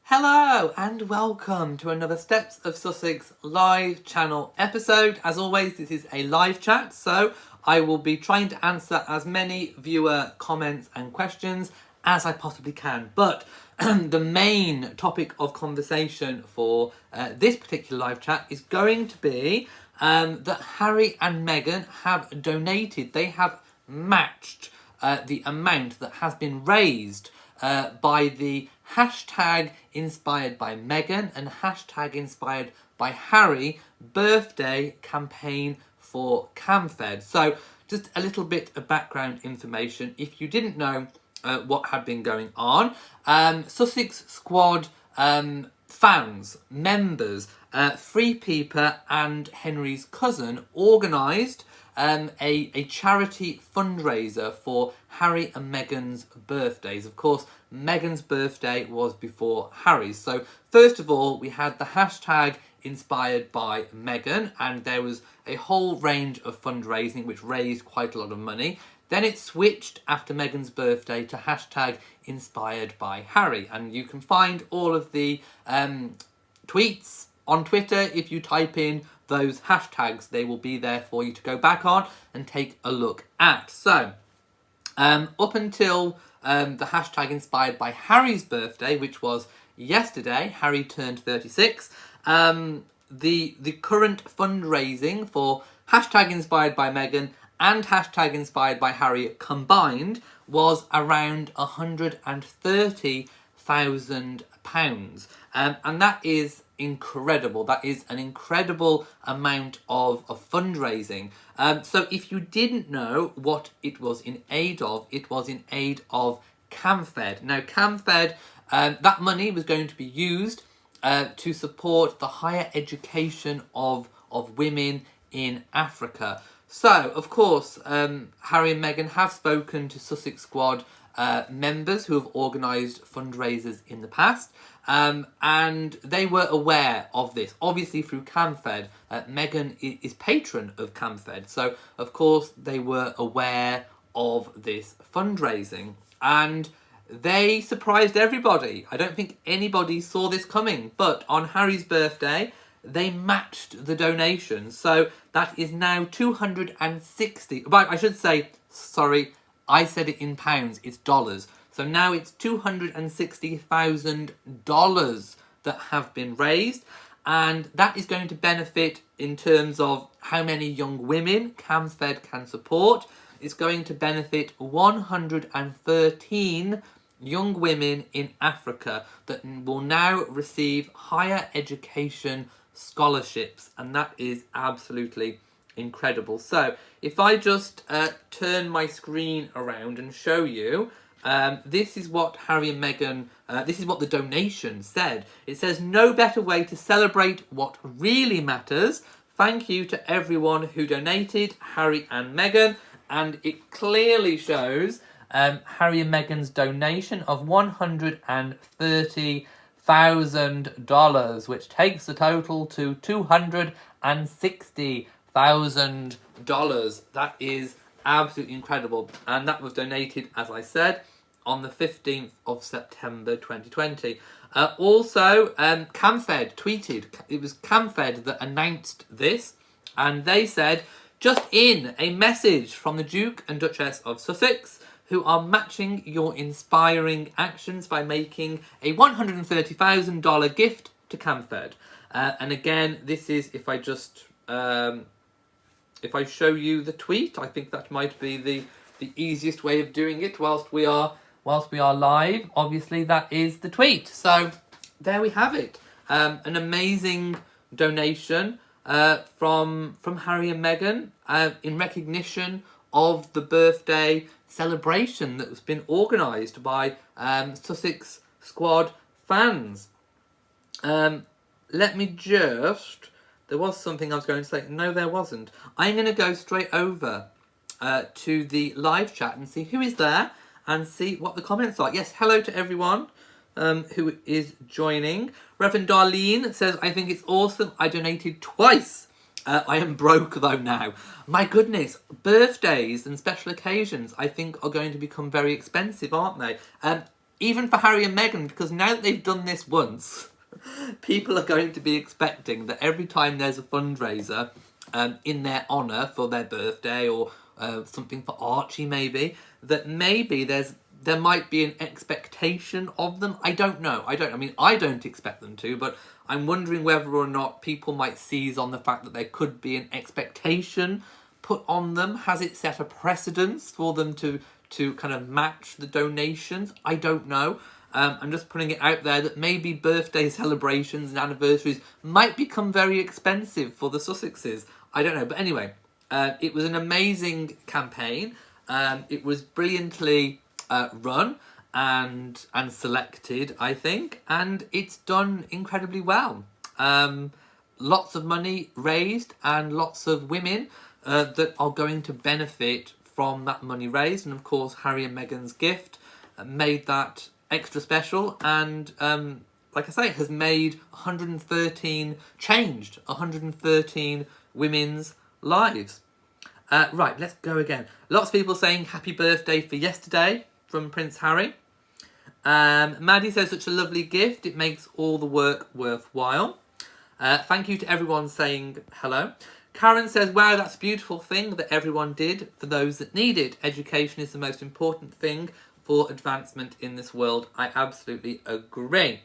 Hello and welcome to another Steps of Sussex live channel episode. As always, this is a live chat, so I will be trying to answer as many viewer comments and questions as I possibly can. But the main topic of conversation for this particular live chat is going to be that Harry and Meghan have donated, they have matched the amount that has been raised by the hashtag inspired by Meghan and hashtag inspired by Harry birthday campaign for CamFed. So just a little bit of background information if you didn't know what had been going on. Sussex Squad fans, members, Free Peeper and Henry's cousin organised a charity fundraiser for Harry and Meghan's birthdays. Of course, Meghan's birthday was before Harry's. So first of all, we had the hashtag inspired by Meghan, and there was a whole range of fundraising which raised quite a lot of money. Then it switched after Meghan's birthday to hashtag inspired by Harry, and you can find all of the tweets on Twitter. If you type in those hashtags, they will be there for you to go back on and take a look at. So up until the hashtag inspired by Harry's birthday, which was yesterday, Harry turned 36, the current fundraising for hashtag inspired by Meghan and hashtag inspired by Harry combined was around £130,000. And that is incredible. That is an incredible amount of fundraising. So if you didn't know what it was in aid of, it was in aid of CamFed. Now CamFed, that money was going to be used to support the higher education of women in Africa. So, of course, Harry and Meghan have spoken to Sussex Squad members who have organised fundraisers in the past, and they were aware of this, obviously through CamFed. Meghan is patron of CamFed, so of course they were aware of this fundraising, and they surprised everybody. I don't think anybody saw this coming, but on Harry's birthday, they matched the donation. So that is now 260. But I should say, sorry, I said it in pounds, it's dollars. So now it's $260,000 that have been raised. And that is going to benefit in terms of how many young women CamFed can support. It's going to benefit 113 young women in Africa that will now receive higher education scholarships, and that is absolutely incredible. So if I just turn my screen around and show you, this is what Harry and Meghan, this is what the donation said. It says, "No better way to celebrate what really matters. Thank you to everyone who donated, Harry and Meghan." And it clearly shows Harry and Meghan's donation of $130,000, which takes the total to $260,000. That is absolutely incredible. And that was donated, as I said, on the 15th of September 2020. Also, CamFed tweeted, it was CamFed that announced this, and they said, "Just in, a message from the Duke and Duchess of Sussex, who are matching your inspiring actions by making a $130,000 gift to CamFed." And again, this is, if I just, if I show you the tweet, I think that might be the easiest way of doing it whilst we are live. Obviously, that is the tweet. So there we have it. An amazing donation from Harry and Meghan in recognition of the birthday celebration that has been organised by Sussex Squad fans. Let me just... There was something I was going to say. No, there wasn't. I'm going to go straight over to the live chat and see who is there and see what the comments are. Yes, hello to everyone who is joining. Reverend Darlene says, "I think it's awesome. I donated twice. I am broke though now." My goodness, birthdays and special occasions I think are going to become very expensive, aren't they? even for Harry and Meghan, because now that they've done this once, people are going to be expecting that every time there's a fundraiser in their honour for their birthday or something for Archie maybe, that maybe there might be an expectation of them. I don't know. I don't expect them to, but I'm wondering whether or not people might seize on the fact that there could be an expectation put on them. Has it set a precedence for them to kind of match the donations? I don't know. I'm just putting it out there that maybe birthday celebrations and anniversaries might become very expensive for the Sussexes. I don't know. But anyway, it was an amazing campaign. It was brilliantly run and selected, I think, and it's done incredibly well. Lots of money raised and lots of women that are going to benefit from that money raised, and of course Harry and Meghan's gift made that extra special, and like I say, has made 113 women's lives. Right, let's go again. Lots of people saying happy birthday for yesterday from Prince Harry. Maddie says such a lovely gift, it makes all the work worthwhile. Thank you to everyone saying hello. Karen says, wow, that's a beautiful thing that everyone did for those that need it. Education is the most important thing for advancement in this world. I absolutely agree.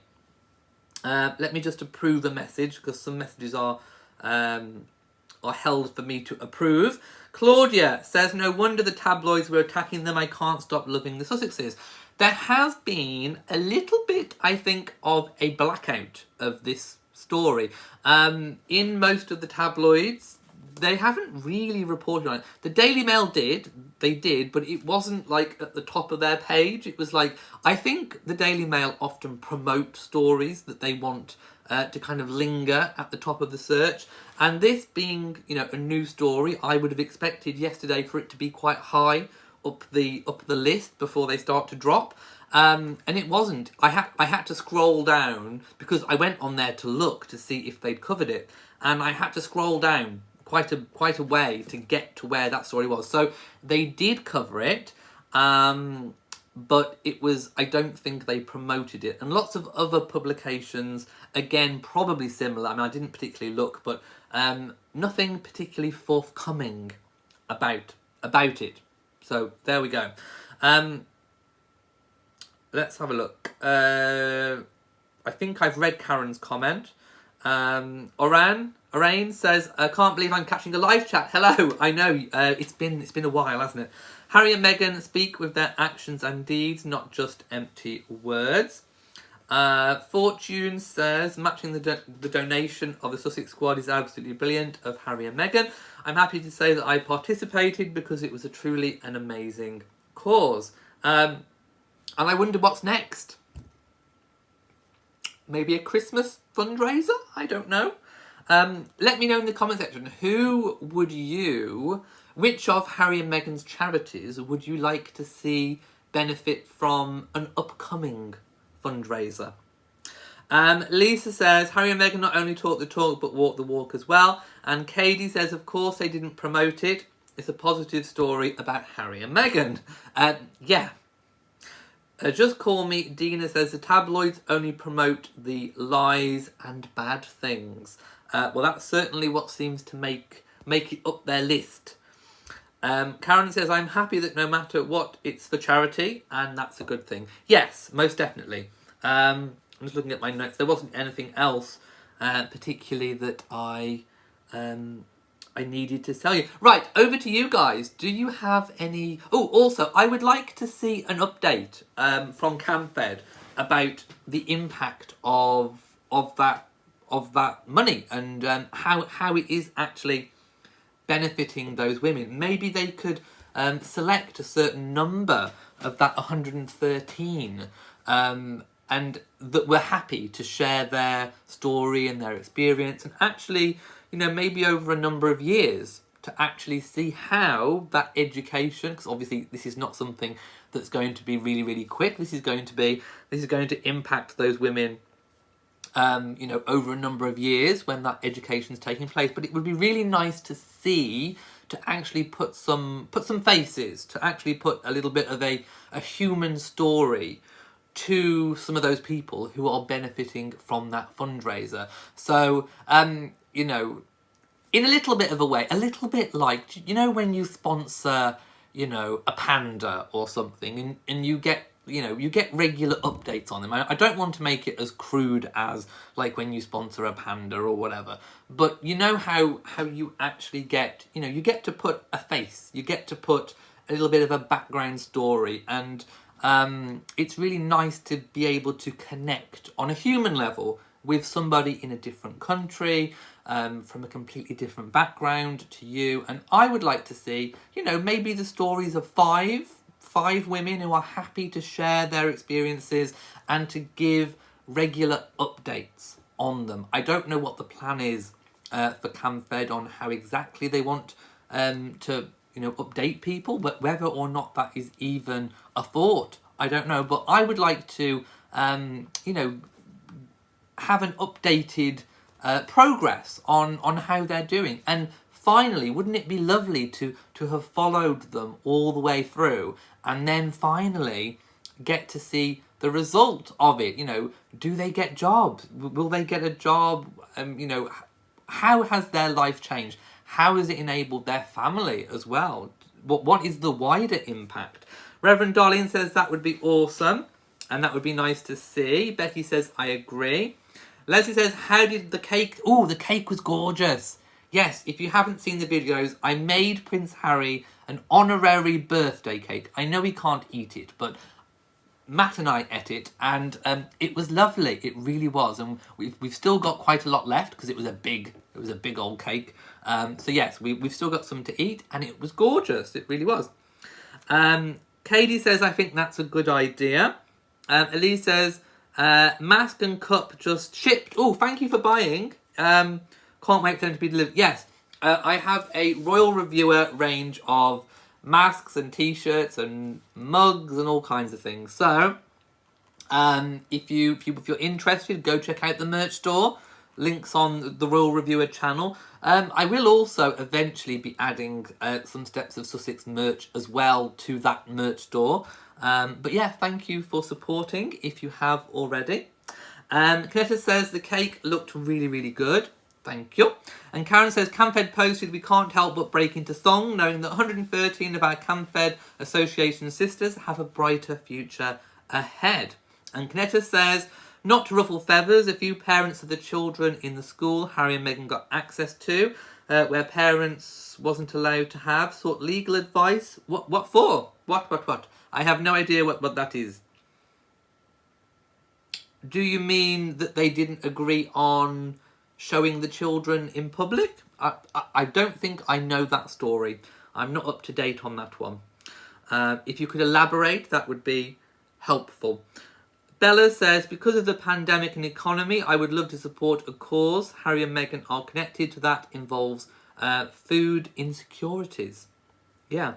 Let me just approve the message, because some messages are held for me to approve. Claudia says, no wonder the tabloids were attacking them. I can't stop loving the Sussexes. There has been a little bit, I think, of a blackout of this story. In most of the tabloids, they haven't really reported on it. The Daily Mail did, but it wasn't like at the top of their page. It was like, I think the Daily Mail often promote stories that they want to kind of linger at the top of the search. And this being, a new story, I would have expected yesterday for it to be quite high up the list before they start to drop. And it wasn't. I had to scroll down because I went on there to look to see if they'd covered it, and I had to scroll down quite a way to get to where that story was. So they did cover it, but it was, I don't think they promoted it. And lots of other publications, again, probably similar. I didn't particularly look, but nothing particularly forthcoming about it. So there we go. Let's have a look. I think I've read Karen's comment. Orain says, I can't believe I'm catching a live chat. Hello. I know, it's been a while, hasn't it? Harry and Meghan speak with their actions and deeds, not just empty words. Fortune says, matching the donation of the Sussex squad is absolutely brilliant of Harry and Meghan. I'm happy to say that I participated because it was truly an amazing cause. And I wonder what's next. Maybe a Christmas fundraiser? I don't know. Let me know in the comment section, which of Harry and Meghan's charities would you like to see benefit from an upcoming fundraiser? Lisa says, Harry and Meghan not only talk the talk but walk the walk as well. And Katie says, of course they didn't promote it. It's a positive story about Harry and Meghan. Yeah. Just call me. Dina says the tabloids only promote the lies and bad things. Well, that's certainly what seems to make it up their list. Karen says, I'm happy that no matter what, it's for charity, and that's a good thing. Yes, most definitely. I'm just looking at my notes. There wasn't anything else particularly that I needed to tell you. Right, over to you guys. Do you have any... Oh, also, I would like to see an update from CamFed about the impact of that money and how it is actually benefiting those women. Maybe they could select a certain number of that 113 and that were happy to share their story and their experience, and actually, maybe over a number of years to actually see how that education, because obviously this is not something that's going to be really, really quick. This is going to impact those women over a number of years when that education is taking place. But it would be really nice to see, to actually put some faces, to actually put a little bit of a human story to some of those people who are benefiting from that fundraiser. So, you know, in a little bit of a way, a little bit like, you know, when you sponsor, you know, a panda or something, and you get, you know, you get regular updates on them. I don't want to make it as crude as like when you sponsor a panda or whatever, but you know how you actually get, you know, you get to put a face, you get to put a little bit of a background story, and it's really nice to be able to connect on a human level with somebody in a different country, from a completely different background to you. And I would like to see, you know, maybe the stories of five women who are happy to share their experiences and to give regular updates on them. I don't know what the plan is for CamFed on how exactly they want to, you know, update people, but whether or not that is even a thought, I don't know. But I would like to, you know, have an updated progress on how they're doing. And finally, wouldn't it be lovely to have followed them all the way through and then finally get to see the result of it? You know, do they get jobs? Will they get a job? You know, how has their life changed? How has it enabled their family as well? What is the wider impact? Reverend Darlene says that would be awesome, and that would be nice to see. Becky says, I agree. Leslie says, how did the cake... Oh, the cake was gorgeous. Yes, if you haven't seen the videos, I made Prince Harry an honorary birthday cake. I know he can't eat it, but Matt and I ate it, and it was lovely. It really was, and we've still got quite a lot left because it was a big old cake. So yes, we've still got some to eat, and it was gorgeous. It really was. Katie says, I think that's a good idea. Elise says, mask and cup just shipped. Oh, thank you for buying. Can't wait for them to be delivered. Yes, I have a Royal Reviewer range of masks and t-shirts and mugs and all kinds of things. So, if you're interested, go check out the merch store. Links on the Royal Reviewer channel. I will also eventually be adding some Steps of Sussex merch as well to that merch store. But yeah, thank you for supporting if you have already. Canetta says the cake looked really, really good. Thank you. And Karen says, CamFed posted, we can't help but break into song, knowing that 113 of our CamFed Association sisters have a brighter future ahead. And Canetta says, not to ruffle feathers, a few parents of the children in the school Harry and Meghan got access to, where parents wasn't allowed to have, sought legal advice. What for? What? I have no idea what that is. Do you mean that they didn't agree on showing the children in public? I don't think I know that story. I'm not up to date on that one. If you could elaborate, that would be helpful. Bella says, because of the pandemic and economy, I would love to support a cause. Harry and Meghan are connected to that, involves food insecurities. Yeah.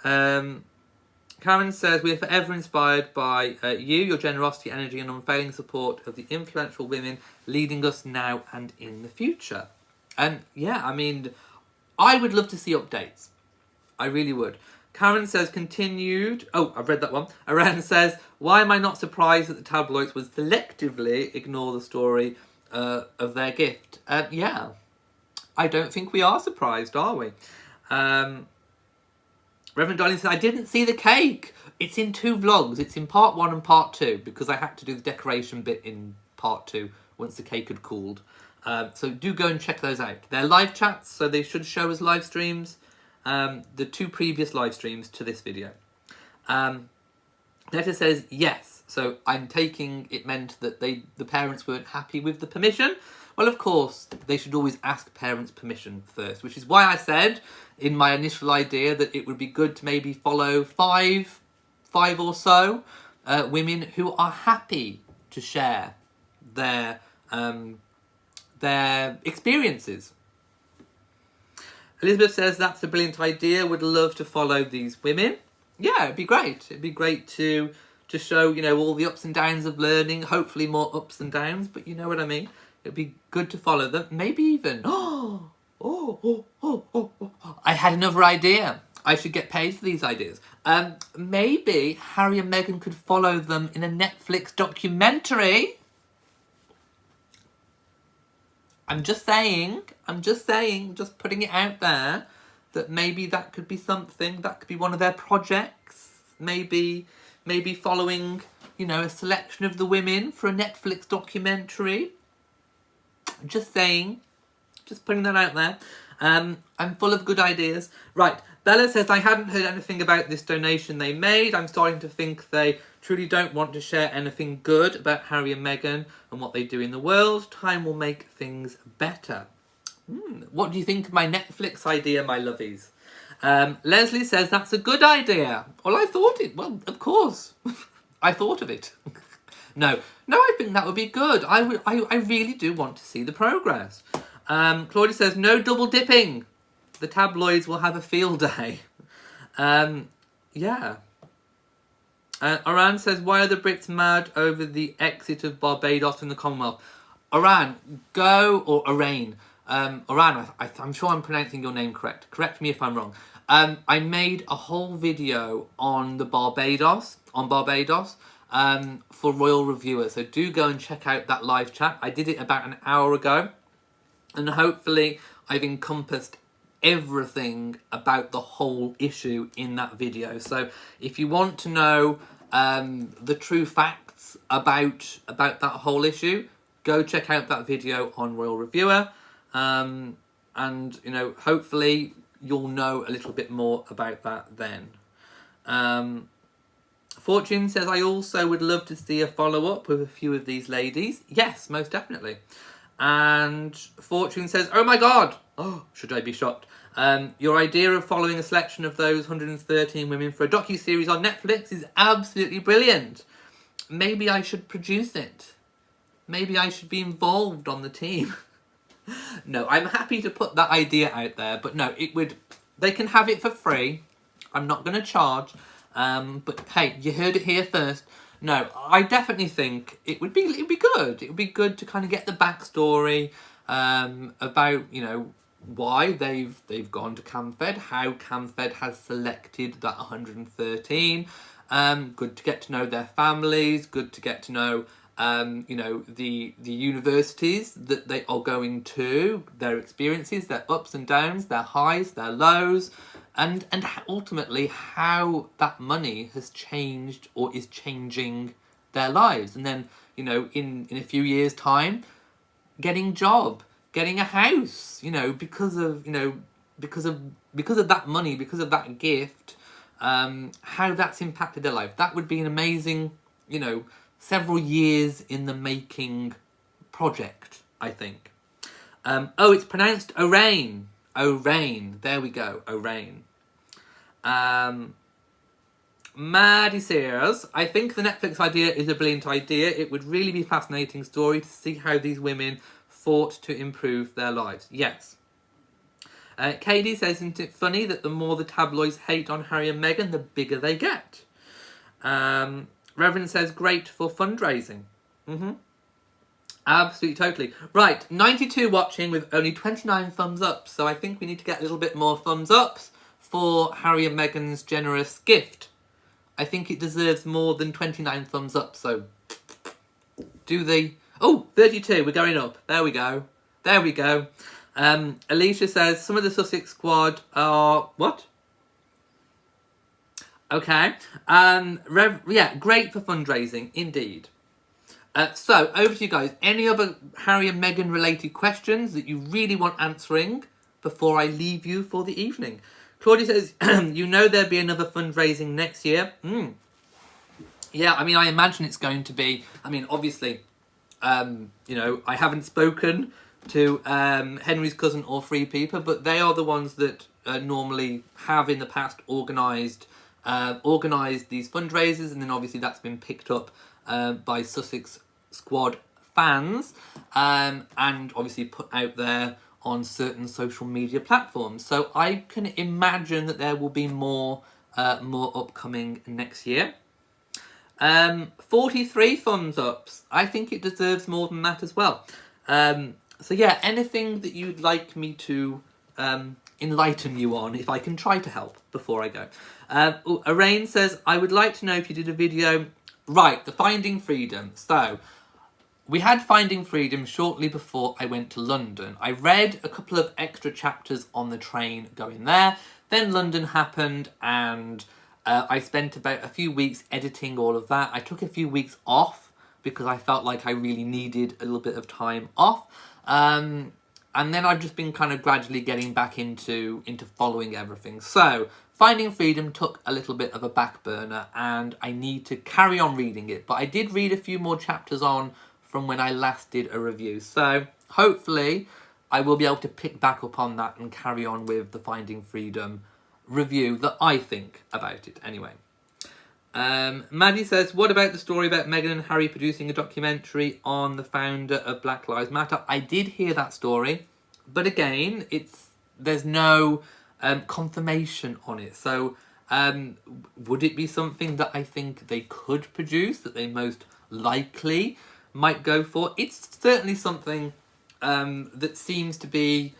Karen says, we are forever inspired by you, your generosity, energy and unfailing support of the influential women leading us now and in the future. And yeah, I mean, I would love to see updates. I really would. Karen says, continued... Oh, I've read that one. Aran says, why am I not surprised that the tabloids would selectively ignore the story of their gift? Yeah, I don't think we are surprised, are we? Reverend Darling says, I didn't see the cake. It's in 2 vlogs. It's in part 1 and part 2 because I had to do the decoration bit in part 2 once the cake had cooled. So do go and check those out. They're live chats, so they should show as live streams. The 2 previous live streams to this video. Netta says, yes. So I'm taking it meant that the parents weren't happy with the permission. Well, of course, they should always ask parents' permission first, which is why I said in my initial idea that it would be good to maybe follow five or so women who are happy to share their experiences. Elizabeth says, that's a brilliant idea. Would love to follow these women. Yeah, it'd be great. It'd be great to show, you know, all the ups and downs of learning. Hopefully more ups and downs, but you know what I mean. It'd be good to follow them. Maybe even... I had another idea. I should get paid for these ideas. Maybe Harry and Meghan could follow them in a Netflix documentary. I'm just saying, just putting it out there, that maybe that could be something, that could be one of their projects. Maybe following, you know, a selection of the women for a Netflix documentary. Just saying, just putting that out there. I'm full of good ideas. Right, Bella says, I hadn't heard anything about this donation they made. I'm starting to think they truly don't want to share anything good about Harry and Meghan and what they do in the world. Time will make things better. What do you think of my Netflix idea, my lovies? Leslie says, that's a good idea. Well, of course. I thought of it. No, I think that would be good. I really do want to see the progress. Claudia says, no double dipping. The tabloids will have a field day. Yeah. Iran says, why are the Brits mad over the exit of Barbados from the Commonwealth? Iran, or Iran. Iran, I'm sure I'm pronouncing your name correct. Correct me if I'm wrong. I made a whole video on Barbados, for Royal Reviewer. So do go and check out that live chat. I did it about an hour ago. And hopefully I've encompassed everything about the whole issue in that video. So if you want to know the true facts about that whole issue, go check out that video on Royal Reviewer. And, you know, hopefully you'll know a little bit more about that then. Fortune says, I also would love to see a follow-up with a few of these ladies. Yes, most definitely. And Fortune says, oh my God, oh, should I be shocked? Your idea of following a selection of those 113 women for a docu-series on Netflix is absolutely brilliant. Maybe I should produce it. Maybe I should be involved on the team. No, I'm happy to put that idea out there, but no, they can have it for free. I'm not going to charge. But hey, you heard it here first. No, I definitely think it would be good. It would be good to kind of get the backstory about, you know, why they've gone to CamFed, how CamFed has selected that 113. Good to get to know their families. Good to get to know, you know, the universities that they are going to, their experiences, their ups and downs, their highs, their lows. And ultimately how that money has changed or is changing their lives. And then, you know, in a few years' time, getting job, getting a house, you know, because of that money, because of that gift, how that's impacted their life. That would be an amazing, you know, several years in the making project, I think. Oh, it's pronounced Orain. Orain. There we go. Orain. Maddie says, I think the Netflix idea is a brilliant idea. It would really be a fascinating story to see how these women fought to improve their lives. Yes. Katie says, isn't it funny that the more the tabloids hate on Harry and Meghan, the bigger they get? Reverend says, great for fundraising. Absolutely, totally. Right, 92 watching with only 29 thumbs up. So I think we need to get a little bit more thumbs ups for Harry and Meghan's generous gift. I think it deserves more than 29 thumbs up, so do the... Oh, 32, we're going up. There we go. There we go. Alicia says, some of the Sussex squad are... What? Okay. Yeah, great for fundraising, indeed. So, over to you guys. Any other Harry and Meghan related questions that you really want answering before I leave you for the evening? Claudia says, you know there'll be another fundraising next year. Yeah, I mean, I imagine it's going to be... I mean, obviously, you know, I haven't spoken to Henry's cousin or Free People, but they are the ones that normally have in the past organised these fundraisers, and then obviously that's been picked up by Sussex squad fans, and obviously put out there on certain social media platforms. So I can imagine that there will be more upcoming next year. 43 thumbs ups. I think it deserves more than that as well. So yeah, anything that you'd like me to enlighten you on, if I can try to help before I go. Arain says, I would like to know if you did a video. Right, the Finding Freedom. So, we had Finding Freedom shortly before I went to London. I read a couple of extra chapters on the train going there. Then London happened and I spent about a few weeks editing all of that. I took a few weeks off because I felt like I really needed a little bit of time off. And then I've just been kind of gradually getting back into following everything. So, Finding Freedom took a little bit of a back burner and I need to carry on reading it. But I did read a few more chapters on from when I last did a review. So, hopefully, I will be able to pick back up on that and carry on with the Finding Freedom review that I think about it anyway. Maddie says, what about the story about Meghan and Harry producing a documentary on the founder of Black Lives Matter? I did hear that story, but again, there's no confirmation on it. So would it be something that I think they could produce, that they most likely might go for? It's certainly something that seems to be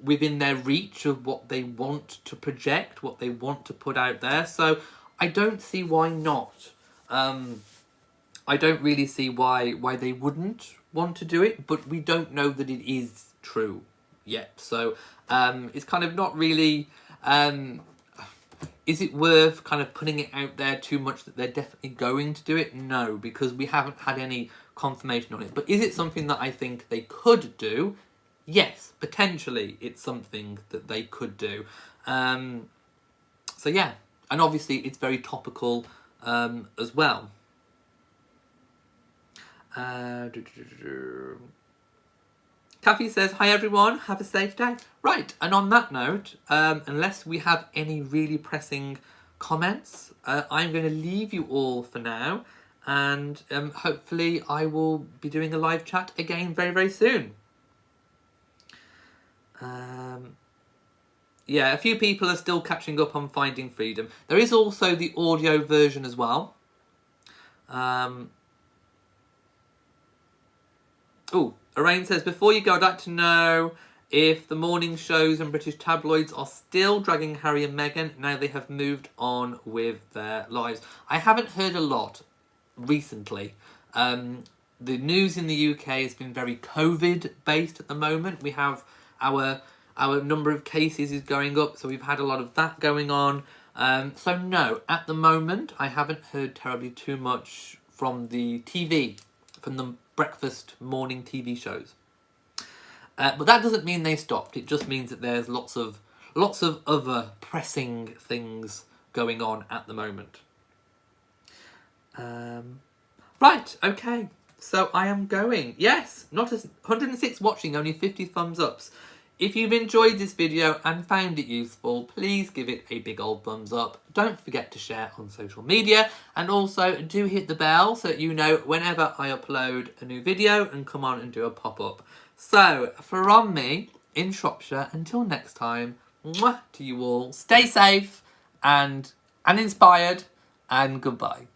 within their reach of what they want to project, what they want to put out there. So I don't see why not. I don't really see why they wouldn't want to do it, but we don't know that it is true yet. So it's kind of not really... is it worth kind of putting it out there too much that they're definitely going to do it? No, because we haven't had any confirmation on it. But is it something that I think they could do? Yes, potentially it's something that they could do. So yeah, and obviously it's very topical as well. Kathy says, hi everyone, have a safe day. Right, and on that note, unless we have any really pressing comments, I'm going to leave you all for now, and hopefully I will be doing a live chat again very, very soon. Yeah, a few people are still catching up on Finding Freedom. There is also the audio version as well. Arain says, before you go, I'd like to know if the morning shows and British tabloids are still dragging Harry and Meghan now they have moved on with their lives. I haven't heard a lot recently. The news in the UK has been very COVID-based at the moment. We have our number of cases is going up, so we've had a lot of that going on. So no, at the moment, I haven't heard terribly too much from the TV, from the breakfast morning TV shows. But that doesn't mean they stopped. It just means that there's lots of other pressing things going on at the moment. Right, okay. So I am going. Yes, not as 106 watching, only 50 thumbs ups. If you've enjoyed this video and found it useful, please give it a big old thumbs up. Don't forget to share on social media, and also do hit the bell so that you know whenever I upload a new video and come on and do a pop-up. So, from me in Shropshire, until next time, mwah to you all. Stay safe and inspired, and goodbye.